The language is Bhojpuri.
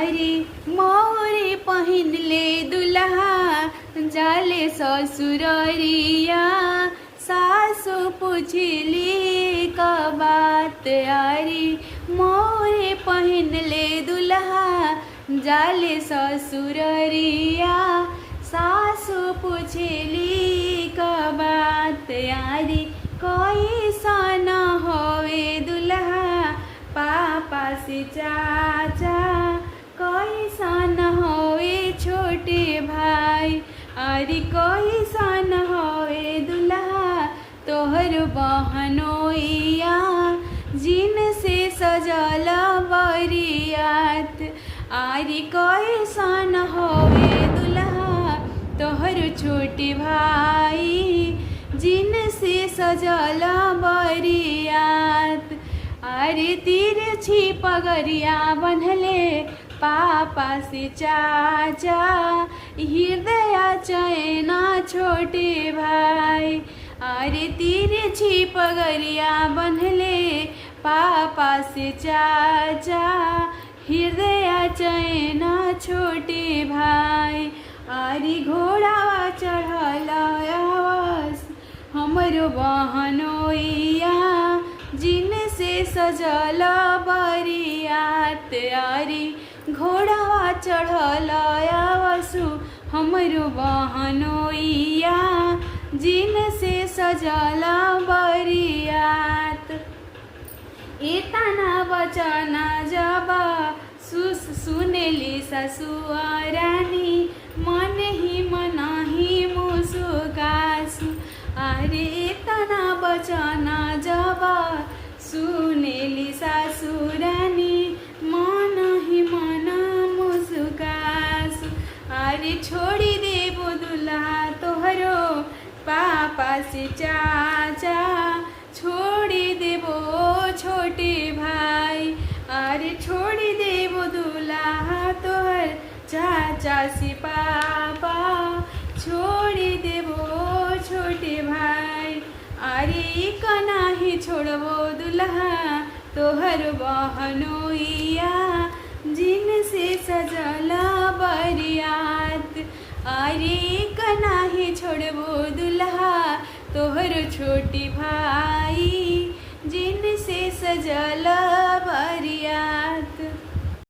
अरे मोरे पहिन ले दुल्हा जाले ससुररिया सासु पूछली का बात। अरे मोरे पहिन ले दुल्हा जाले ससुररिया सासु पूछली का बात। अरे कैसन होवे दुल्हा पापा से चाचा, कैसन होवे छोटे भाई। अरे कैसन होवे दुल्हा तोहर बहनोइया जिन से सजल बरियात। अरे कैसन होवे दुल्हा तोहर छोटे भाई जिन से सजल बरियात। अरे तिरछी पगरिया बन्हले पापा से चाचा, हृदय चैना छोटे भाई। अरे तिरछी पगरिया बन्हले पापा से चाचा, हृदय चैना छोटे भाई। अरे घोड़ा चढ़ल आवास हमरो बहनोइया जिन से सजल बरियात। अरे घोड़ा चढ़ल आवासु हमरो बहनोइया जिन से सजल बरियात। इतना बचना जब सुनेली ससुरानी मन ही मनाही मुस्कासु। अरे इतना बचना जब सुनेली ससुरानी मन ही मना मुस्कासु। अरे छोड़ी देबो दुल्हा तोहरो पापा से चाचा, छोड़ी देबो छोटे भाई। अरे छोड़ी देबो दुल्हा तोहर चाचा से पापा, छोड़ी देबो छोटे भाई। अरे कना ही छोड़बो दुल्हा तोहर बहनोइया जिन से सजल बरियात। अरे कना ही छोड़बो दुल्हा तोहर छोटी भाई जिन से सजल बरियात।